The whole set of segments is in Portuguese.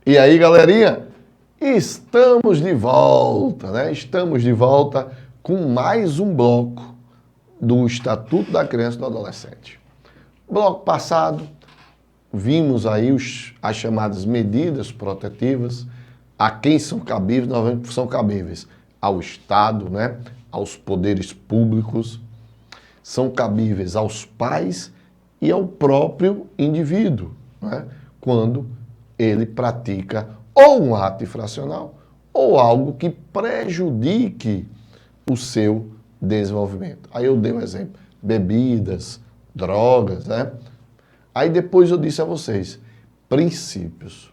E aí, galerinha? Estamos de volta, né? Estamos de volta com mais um bloco do Estatuto da Criança e do Adolescente. Bloco passado, vimos aí as chamadas medidas protetivas, a quem são cabíveis, novamente são cabíveis ao Estado, né? Aos poderes públicos, são cabíveis aos pais e ao próprio indivíduo, né? Quando ele pratica ou um ato infracional ou algo que prejudique o seu desenvolvimento. Aí eu dei um exemplo, bebidas, drogas, né? Aí depois eu disse a vocês, princípios.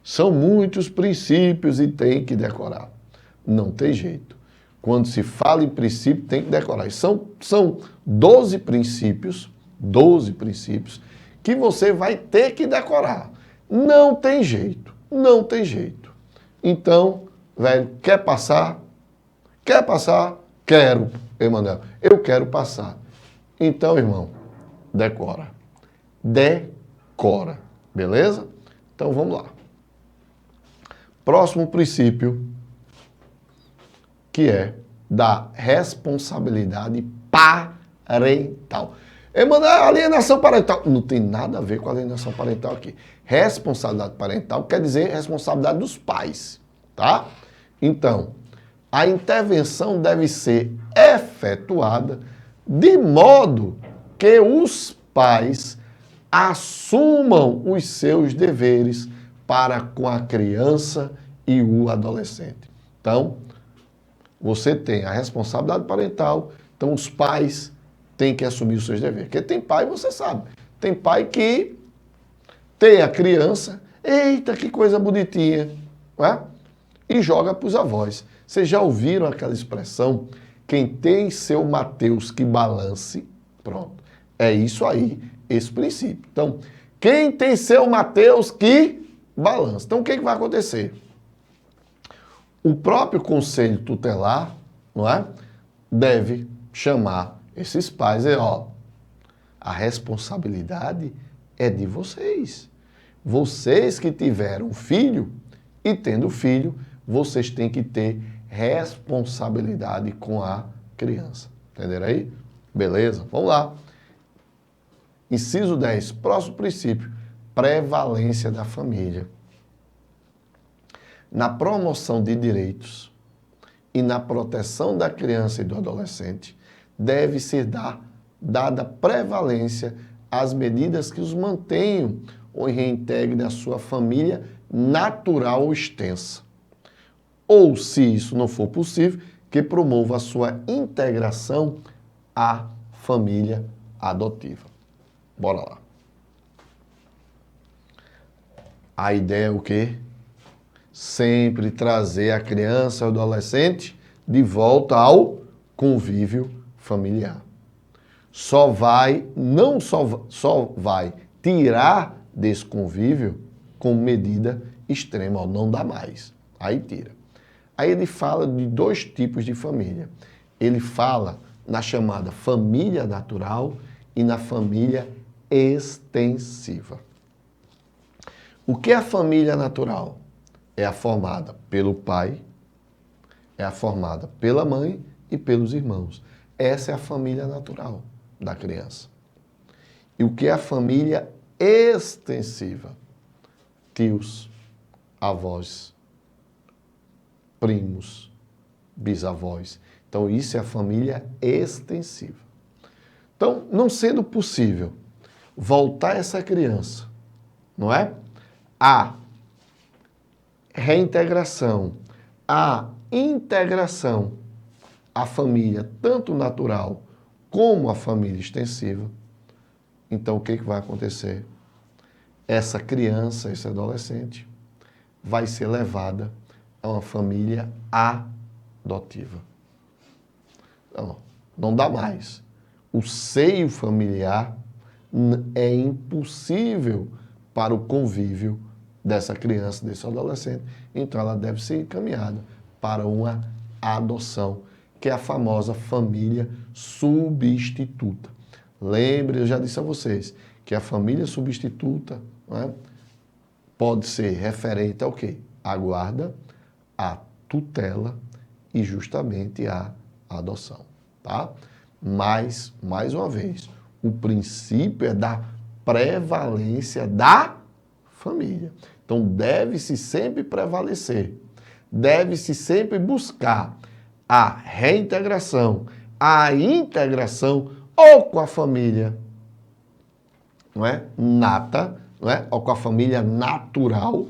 São muitos princípios e tem que decorar. Não tem jeito. Quando se fala em princípio, tem que decorar. São 12 princípios que você vai ter que decorar. Não tem jeito, não tem jeito. Então, velho, quer passar? Quer passar? Quero, Emanuel. Eu quero passar. Então, irmão, decora. Decora, beleza? Então, vamos lá. Próximo princípio, que é da responsabilidade parental. Emanuel, alienação parental. Não tem nada a ver com alienação parental aqui. Responsabilidade parental quer dizer responsabilidade dos pais, tá? Então, a intervenção deve ser efetuada de modo que os pais assumam os seus deveres para com a criança e o adolescente. Então, você tem a responsabilidade parental, então os pais têm que assumir os seus deveres. Porque tem pai, você sabe, tem pai que tem a criança, eita, que coisa bonitinha, não é? E joga para os avós. Vocês já ouviram aquela expressão, quem tem seu Mateus que balance? Pronto, é isso aí, esse princípio. Então, quem tem seu Mateus que balance? Então, o que vai acontecer? O próprio conselho tutelar, não é? Deve chamar esses pais e, ó, a responsabilidade é de vocês. Vocês que tiveram filho e tendo filho, vocês têm que ter responsabilidade com a criança. Entenderam aí? Beleza? Vamos lá. Inciso 10, próximo princípio, prevalência da família. Na promoção de direitos e na proteção da criança e do adolescente, deve ser dada prevalência às medidas que os mantenham ou reintegrem a sua família natural ou extensa. Ou, se isso não for possível, que promova a sua integração à família adotiva. Bora lá. A ideia é o quê? Sempre trazer a criança e o adolescente de volta ao convívio familiar. Não só vai tirar desse convívio com medida extrema, ó, não dá mais. Aí tira. Aí ele fala de dois tipos de família. Ele fala na chamada família natural e na família extensiva. O que é a família natural? É a formada pelo pai, é a formada pela mãe e pelos irmãos. Essa é a família natural da criança. E o que é a família extensiva? Tios, avós, primos, bisavós. Então, isso é a família extensiva. Então, não sendo possível voltar essa criança, não é? A reintegração, a integração à família, tanto natural como a família extensiva, então o que vai acontecer? Essa criança, esse adolescente, vai ser levada a uma família adotiva. Então, não dá mais. O seio familiar é impossível para o convívio dessa criança, desse adolescente. Então, ela deve ser encaminhada para uma adoção, que é a famosa família substituta. Lembre, eu já disse a vocês, que a família substituta, não é? pode ser referente ao quê? À guarda, à tutela e justamente à adoção, tá? Mas, mais uma vez, o princípio é da prevalência da família. Então, deve-se sempre prevalecer, deve-se sempre buscar a reintegração, a integração ou com a família, não é? Nata, não é? Ou com a família natural,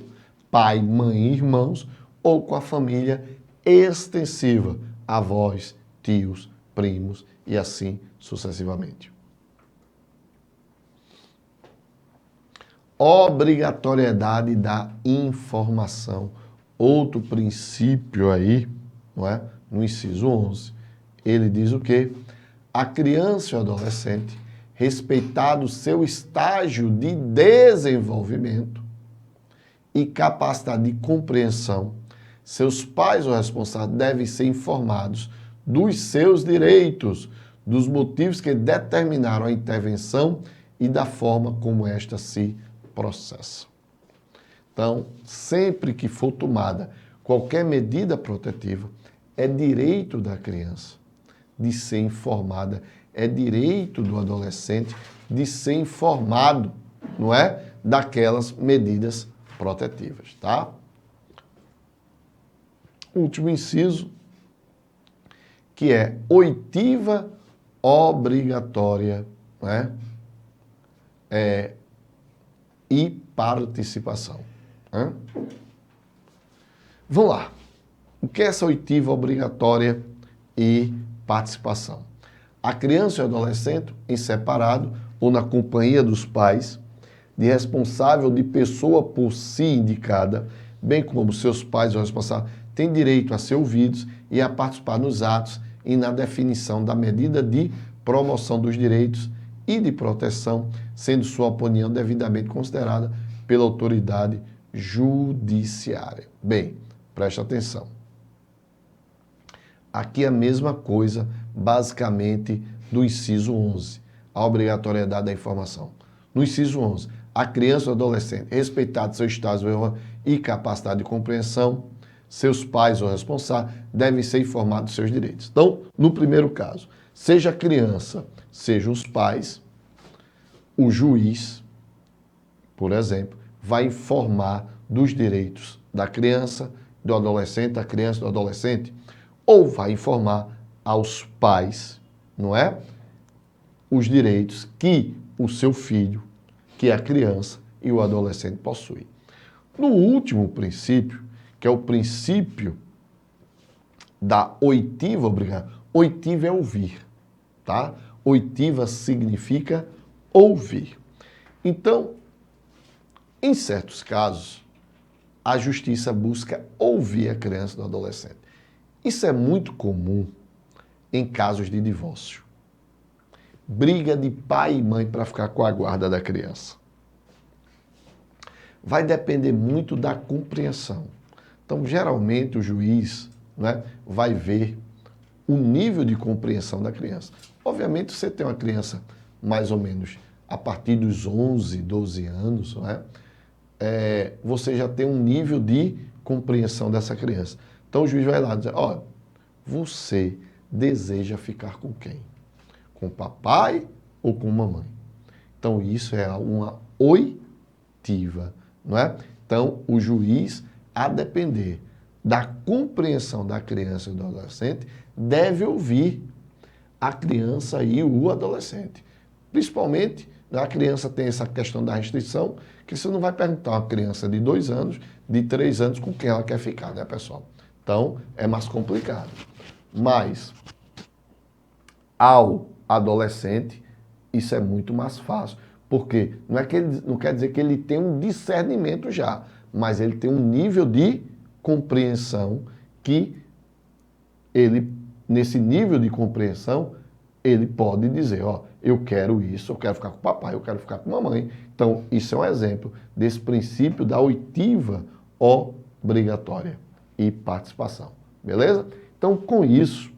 pai, mãe, irmãos, ou com a família extensiva, avós, tios, primos e assim sucessivamente. Obrigatoriedade da informação. Outro princípio aí, não é? No inciso 11, ele diz o quê? A criança e o adolescente, respeitado seu estágio de desenvolvimento e capacidade de compreensão, seus pais ou responsáveis devem ser informados dos seus direitos, dos motivos que determinaram a intervenção e da forma como esta se processa. Então, sempre que for tomada qualquer medida protetiva, é direito da criança de ser informada, é direito do adolescente de ser informado, não é? Daquelas medidas protetivas, tá? Último inciso, que é oitiva obrigatória, né? E participação. Né? Vamos lá. O que é essa oitiva obrigatória e participação? A criança e o adolescente, em separado ou na companhia dos pais, de responsável de pessoa por si indicada, bem como seus pais ou responsáveis, têm direito a ser ouvidos e a participar nos atos e na definição da medida de promoção dos direitos e de proteção, sendo sua opinião devidamente considerada pela autoridade judiciária. Bem, preste atenção. Aqui é a mesma coisa, basicamente, do inciso 11, a obrigatoriedade da informação. No inciso 11, a criança ou adolescente, respeitado seu estágio e capacidade de compreensão, seus pais ou responsáveis devem ser informados dos seus direitos. Então, no primeiro caso, seja a criança, seja os pais, o juiz, por exemplo, vai informar dos direitos da criança, do adolescente, da criança, do adolescente, ou vai informar aos pais, não é? Os direitos que o seu filho, que é a criança e o adolescente possuem. No último princípio, que é o princípio da oitiva obrigatória, oitiva é ouvir, tá? Oitiva significa ouvir. Então, em certos casos, a justiça busca ouvir a criança e o adolescente. Isso é muito comum em casos de divórcio. Briga de pai e mãe para ficar com a guarda da criança. Vai depender muito da compreensão. Então, geralmente, o juiz, né, vai ver o nível de compreensão da criança. Obviamente, você tem uma criança mais ou menos a partir dos 11, 12 anos, né, você já tem um nível de compreensão dessa criança. Então, o juiz vai lá dizer, olha, você deseja ficar com quem? Com papai ou com mamãe? Então, isso é uma oitiva, não é? Então, o juiz, a depender da compreensão da criança e do adolescente, deve ouvir a criança e o adolescente. Principalmente, a criança tem essa questão da restrição, que você não vai perguntar a uma criança de 2 anos, de 3 anos, com quem ela quer ficar, né, pessoal? Então, é mais complicado. Mas, ao adolescente, isso é muito mais fácil. Porque não é que ele, não quer dizer que ele tem um discernimento já, mas ele tem um nível de compreensão que ele, nesse nível de compreensão, ele pode dizer, ó, eu quero isso, eu quero ficar com o papai, eu quero ficar com a mamãe. Então, isso é um exemplo desse princípio da oitiva obrigatória e participação. Beleza? Então, com isso,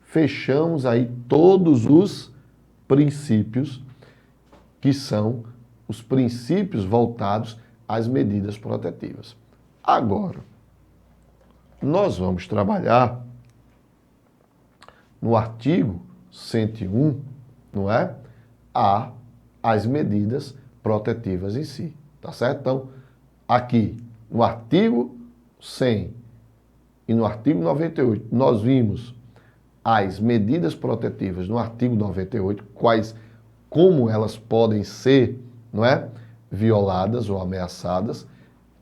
fechamos aí todos os princípios que são os princípios voltados as medidas protetivas. Agora, nós vamos trabalhar no artigo 101, não é? As medidas protetivas em si, tá certo? Então, aqui no artigo 100 e no artigo 98, nós vimos as medidas protetivas no artigo 98, como elas podem ser, não é? Violadas ou ameaçadas.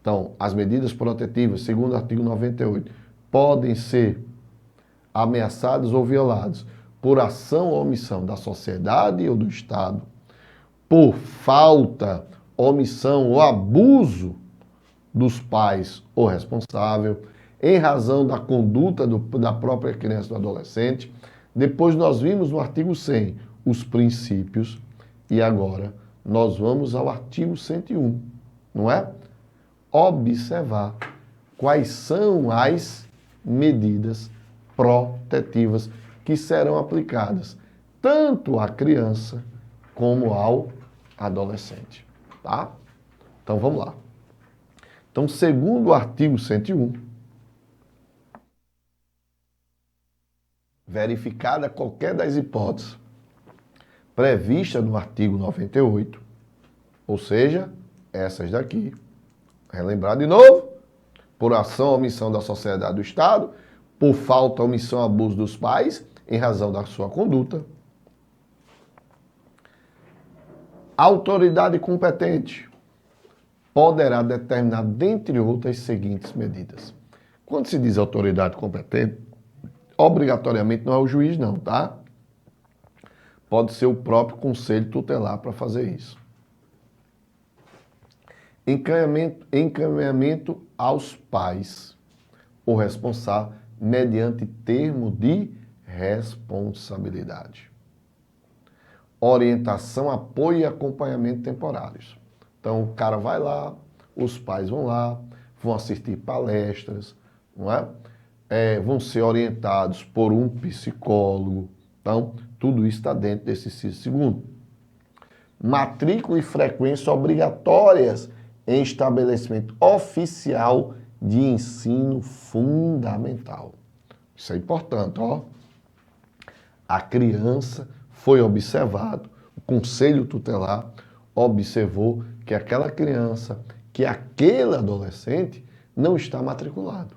Então, as medidas protetivas, segundo o artigo 98, podem ser ameaçadas ou violadas por ação ou omissão da sociedade ou do Estado, por falta, omissão ou abuso dos pais ou responsável, em razão da conduta da própria criança ou do adolescente. Depois nós vimos no artigo 100 os princípios e agora nós vamos ao artigo 101, não é? Observar quais são as medidas protetivas que serão aplicadas tanto à criança como ao adolescente, tá? Então vamos lá. Então, segundo o artigo 101, verificada qualquer das hipóteses prevista no artigo 98, ou seja, essas daqui, relembrar de novo, por ação ou omissão da sociedade do Estado, por falta, omissão ou abuso dos pais, em razão da sua conduta, a autoridade competente poderá determinar, dentre outras, seguintes medidas. Quando se diz autoridade competente, obrigatoriamente não é o juiz não, tá? Pode ser o próprio conselho tutelar para fazer isso. Encaminhamento aos pais ou responsável mediante termo de responsabilidade. Orientação, apoio e acompanhamento temporários. Então, o cara vai lá, os pais vão lá, vão assistir palestras, não é? Vão ser orientados por um psicólogo. Então, tudo isso está dentro desse inciso segundo. Matrícula e frequência obrigatórias em estabelecimento oficial de ensino fundamental. Isso é importante, ó. A criança foi observado, o conselho tutelar observou que aquela criança, que aquele adolescente não está matriculado.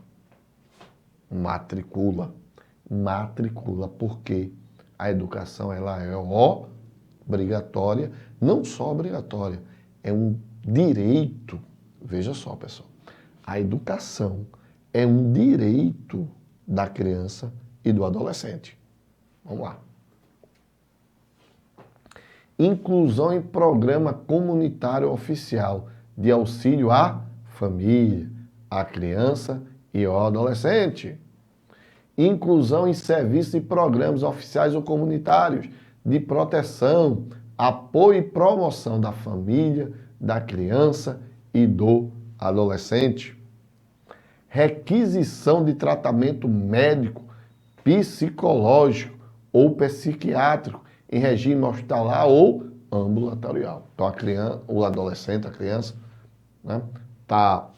Matricula, porque a educação ela é obrigatória, não só obrigatória, é um direito. Veja só, pessoal, a educação é um direito da criança e do adolescente. Vamos lá. Inclusão em programa comunitário oficial de auxílio à família, à criança e ao adolescente. Inclusão em serviços e programas oficiais ou comunitários de proteção, apoio e promoção da família, da criança e do adolescente. Requisição de tratamento médico, psicológico ou psiquiátrico em regime hospitalar ou ambulatorial. Então, a criança, o adolescente, a criança, está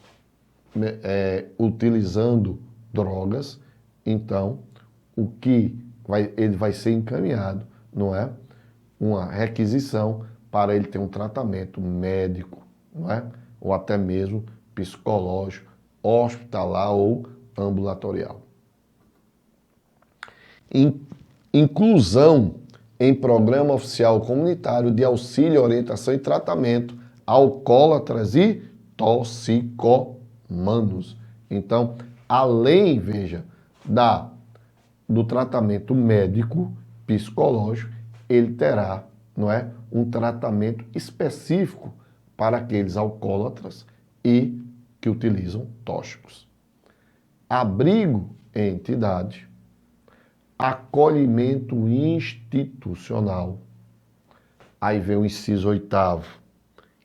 utilizando drogas, então ele vai ser encaminhado, não é? Uma requisição para ele ter um tratamento médico, não é? Ou até mesmo psicológico, hospitalar ou ambulatorial. Inclusão em programa oficial comunitário de auxílio, orientação e tratamento a alcoólatras e toxicomanos. Então, além, veja, do tratamento médico, psicológico, ele terá, não é, um tratamento específico para aqueles alcoólatras e que utilizam tóxicos. Abrigo em entidade, acolhimento institucional. Aí vem o inciso 8º,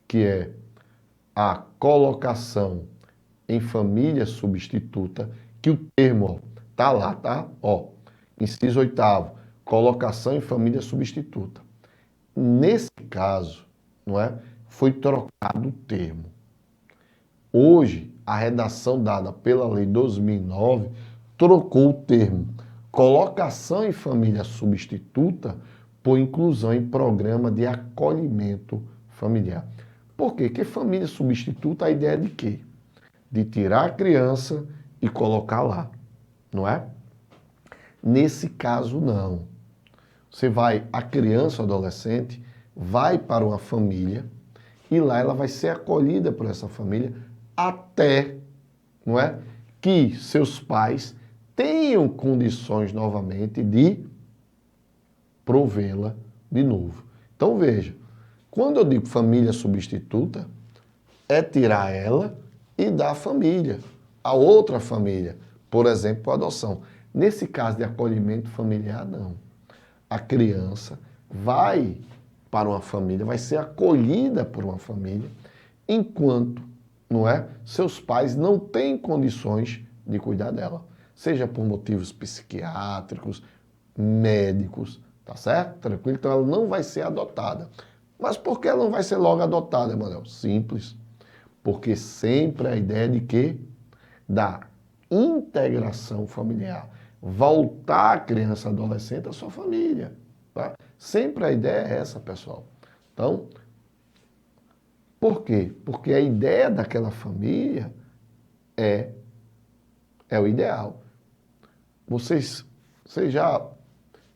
que é a colocação em família substituta, que o termo está lá, tá? Ó, inciso 8º, colocação em família substituta. Nesse caso, não é, foi trocado o termo. Hoje, a redação dada pela Lei 2009 trocou o termo colocação em família substituta por inclusão em programa de acolhimento familiar. Por quê? Porque família substituta, a ideia é de quê? De tirar a criança e colocar lá, não é? Nesse caso, não. A criança ou adolescente vai para uma família e lá ela vai ser acolhida por essa família até, não é, que seus pais tenham condições novamente de provê-la de novo. Então veja, quando eu digo família substituta, é tirar ela e dar a família, a outra família, por exemplo, a adoção. Nesse caso de acolhimento familiar, não. A criança vai para uma família, vai ser acolhida por uma família, enquanto, não é, seus pais não têm condições de cuidar dela, seja por motivos psiquiátricos, médicos, tá certo? Tranquilo? Então ela não vai ser adotada. Mas por que ela não vai ser logo adotada, Emanuel? Simples. Porque sempre a ideia de quê? Da integração familiar. Voltar a criança e adolescente à sua família. Tá? Sempre a ideia é essa, pessoal. Então, por quê? Porque a ideia daquela família é o ideal. Vocês já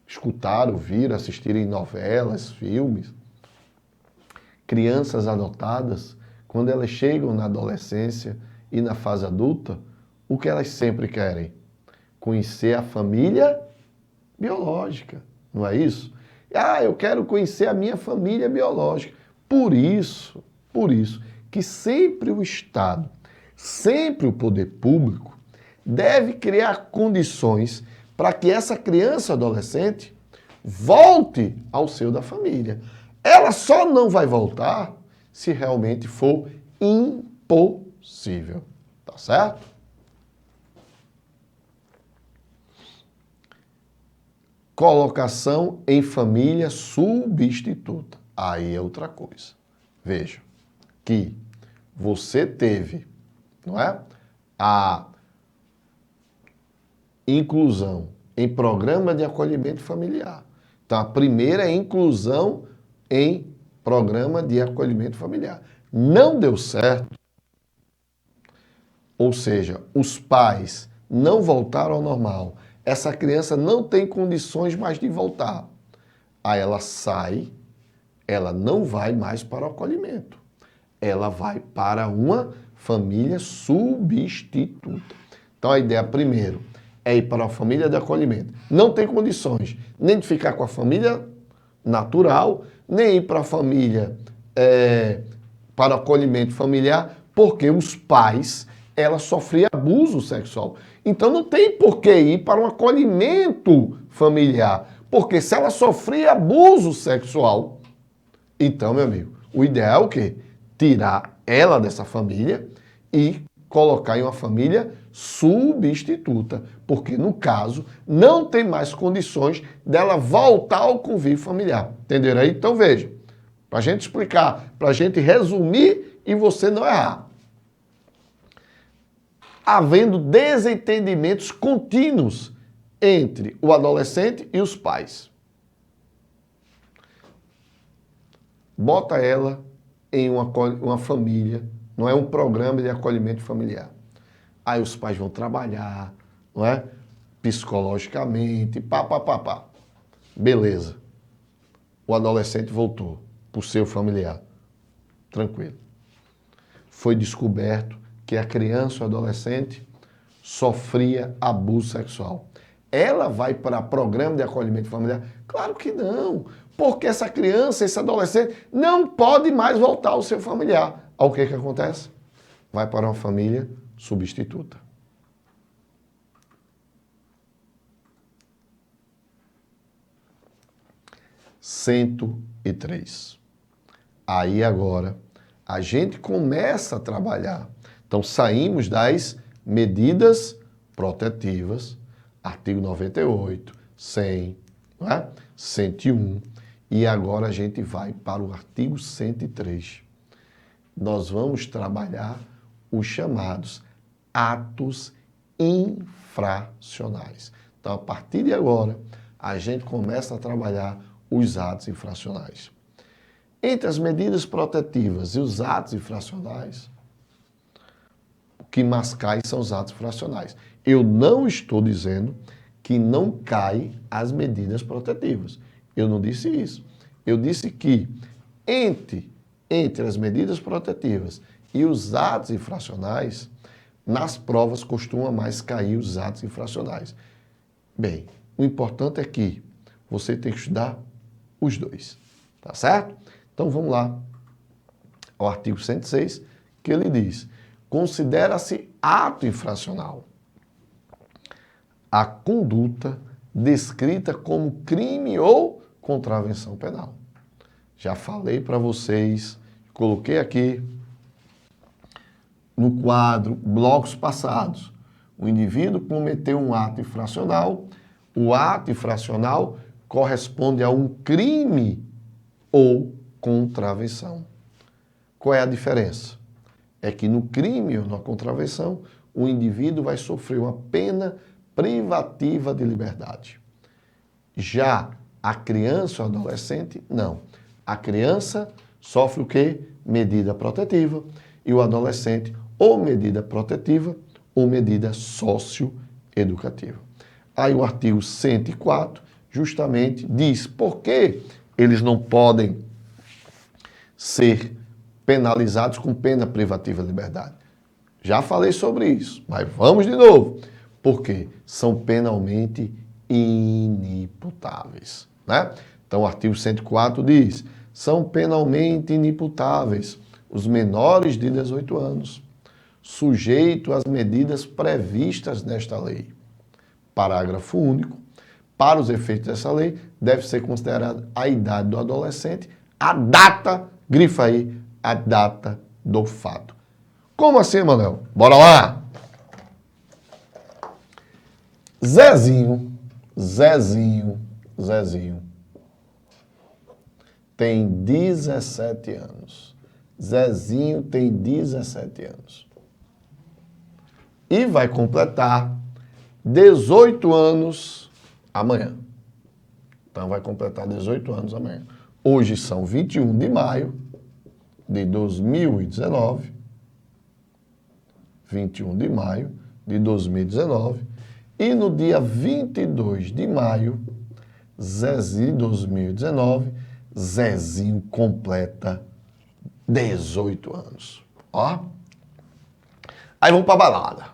escutaram, viram, assistiram novelas, filmes? Crianças adotadas, quando elas chegam na adolescência e na fase adulta, o que elas sempre querem? Conhecer a família biológica, não é isso? Ah, eu quero conhecer a minha família biológica. Por isso que sempre o Estado, sempre o poder público deve criar condições para que essa criança adolescente volte ao seio da família. Ela só não vai voltar se realmente for impossível. Tá certo? Colocação em família substituta. Aí é outra coisa. Veja que você teve, não é? A inclusão em programa de acolhimento familiar. Então, a primeira é inclusão em programa de acolhimento familiar. Não deu certo, ou seja, os pais não voltaram ao normal, essa criança não tem condições mais de voltar. Aí ela sai, ela não vai mais para o acolhimento. Ela vai para uma família substituta. Então a ideia, primeiro, é ir para a família de acolhimento. Não tem condições nem de ficar com a família natural, nem ir para a família, para o acolhimento familiar, porque os pais, ela sofria abuso sexual. Então não tem por que ir para um acolhimento familiar, porque se ela sofria abuso sexual, então, meu amigo, o ideal é o quê? Tirar ela dessa família e colocar em uma família substituta, porque no caso não tem mais condições dela voltar ao convívio familiar. Entenderam aí? Então veja, para a gente explicar, para a gente resumir e você não errar. Havendo desentendimentos contínuos entre o adolescente e os pais. Bota ela em uma família, não é um programa de acolhimento familiar. Aí os pais vão trabalhar, não é? Psicologicamente, pá. Beleza. O adolescente voltou para o seu familiar. Tranquilo. Foi descoberto que a criança ou adolescente sofria abuso sexual. Ela vai para programa de acolhimento familiar? Claro que não. Porque essa criança, esse adolescente, não pode mais voltar ao seu familiar. Ao que acontece? Vai para uma família substituta. Cento e três. Aí agora a gente começa a trabalhar. Então saímos das medidas protetivas, artigo 98, 100, não é? 101, e agora a gente vai para o artigo 103. Nós vamos trabalhar os chamados atos infracionais. Então, a partir de agora, a gente começa a trabalhar os atos infracionais. Entre as medidas protetivas e os atos infracionais, o que mais cai são os atos infracionais. Eu não estou dizendo que não cai as medidas protetivas. Eu não disse isso. Eu disse que entre as medidas protetivas e os atos infracionais, nas provas costuma mais cair os atos infracionais. Bem, o importante é que você tem que estudar os dois, tá certo? Então vamos lá ao artigo 106, que ele diz: considera-se ato infracional a conduta descrita como crime ou contravenção penal. Já falei para vocês, coloquei aqui no quadro, blocos passados. O indivíduo cometeu um ato infracional, o ato infracional corresponde a um crime ou contravenção. Qual é a diferença? É que no crime ou na contravenção, o indivíduo vai sofrer uma pena privativa de liberdade. Já a criança ou adolescente, não. A criança sofre o quê? Medida protetiva e o adolescente ou medida protetiva ou medida socioeducativa. Aí o artigo 104 justamente diz por que eles não podem ser penalizados com pena privativa de liberdade. Já falei sobre isso, mas vamos de novo. Porque são penalmente inimputáveis, né? Então o artigo 104 diz: são penalmente inimputáveis os menores de 18 anos, sujeito às medidas previstas nesta lei. Parágrafo único. Para os efeitos dessa lei, deve ser considerada a idade do adolescente, a data, grifa aí, a data do fato. Como assim, Manuel? Bora lá! Zezinho tem 17 anos. Zezinho tem 17 anos. E vai completar 18 anos amanhã. Então vai completar 18 anos amanhã. Hoje são 21 de maio de 2019. 21 de maio de 2019. E no dia 22 de maio, Zezinho, 2019, Zezinho completa 18 anos. Ó. Aí vamos pra balada.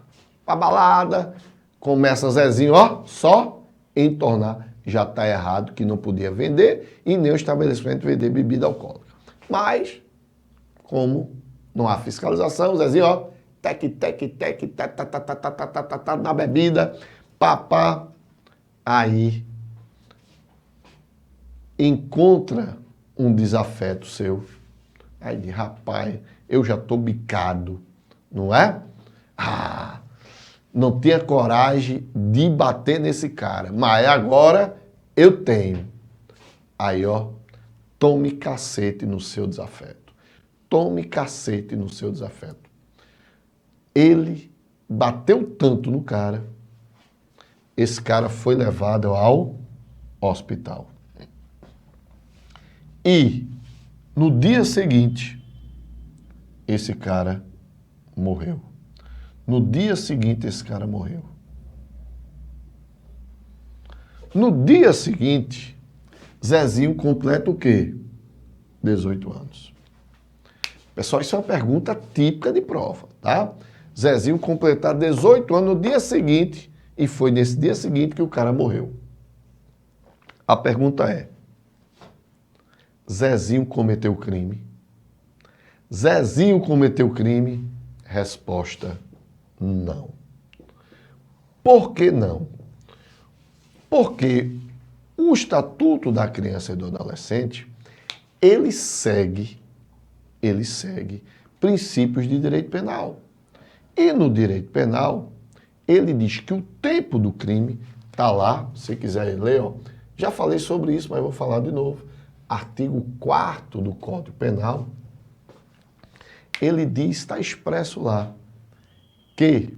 Pra balada, começa Zezinho, ó, só entornar. Já tá errado que não podia vender e nem o estabelecimento vender bebida alcoólica. Mas, como não há fiscalização, Zezinho, ó, tec, na bebida, papá, aí encontra um desafeto seu. Aí diz, rapaz, eu já tô bicado, não é? Ah, não tinha coragem de bater nesse cara, mas agora eu tenho. Aí, ó, tome cacete no seu desafeto. Tome cacete no seu desafeto. Ele bateu tanto no cara, esse cara foi levado ao hospital. E no dia seguinte, esse cara morreu. No dia seguinte, esse cara morreu. No dia seguinte, Zezinho completa o quê? 18 anos. Pessoal, isso é uma pergunta típica de prova, tá? Zezinho completar 18 anos no dia seguinte, e foi nesse dia seguinte que o cara morreu. A pergunta é, Zezinho cometeu crime? Zezinho cometeu crime? Resposta, não. Por que não? Porque o Estatuto da Criança e do Adolescente, ele segue princípios de direito penal. E no direito penal, ele diz que o tempo do crime está lá, se quiser ler, ó, já falei sobre isso, mas vou falar de novo. Artigo 4º do Código Penal, ele diz, está expresso lá, que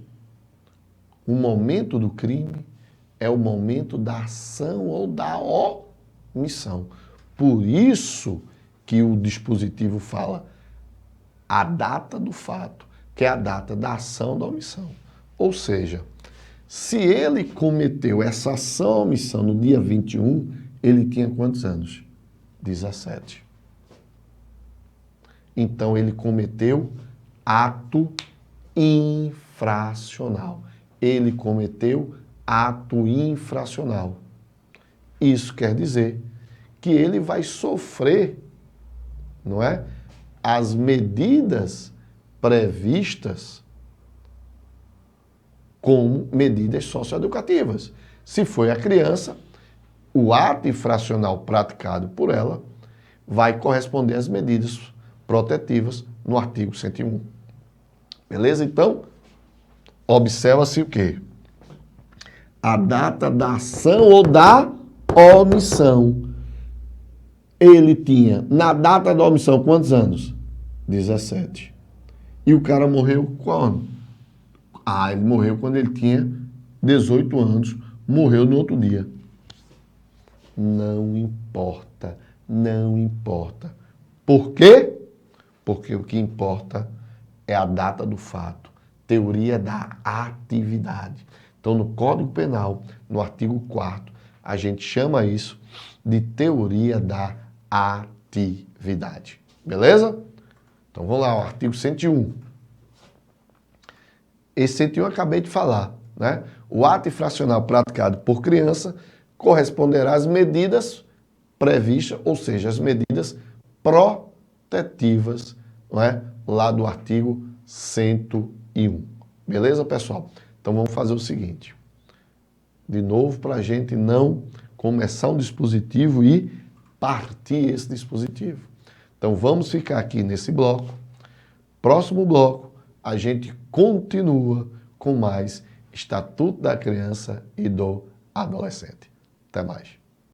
o momento do crime é o momento da ação ou da omissão. Por isso que o dispositivo fala a data do fato, que é a data da ação da omissão. Ou seja, se ele cometeu essa ação ou omissão no dia 21, ele tinha quantos anos? 17. Então ele cometeu ato infracional. Ele cometeu ato infracional. Isso quer dizer que ele vai sofrer, não é, as medidas previstas como medidas socioeducativas. Se foi a criança, o ato infracional praticado por ela vai corresponder às medidas protetivas no artigo 101. Beleza? Então, observa-se o quê? A data da ação ou da omissão. Ele tinha, na data da omissão, quantos anos? 17. E o cara morreu quando? Ele morreu quando ele tinha 18 anos. Morreu no outro dia. Não importa. Não importa. Por quê? Porque o que importa é a data do fato. Teoria da atividade. Então, no Código Penal, no artigo 4º, a gente chama isso de teoria da atividade. Beleza? Então, vamos lá, o artigo 101. Esse 101 eu acabei de falar, né? O ato infracional praticado por criança corresponderá às medidas previstas, ou seja, as medidas protetivas, não é? Lá do artigo 101. Beleza, pessoal? Então vamos fazer o seguinte. De novo, para a gente não começar um dispositivo e partir esse dispositivo. Então vamos ficar aqui nesse bloco. Próximo bloco, a gente continua com mais Estatuto da Criança e do Adolescente. Até mais.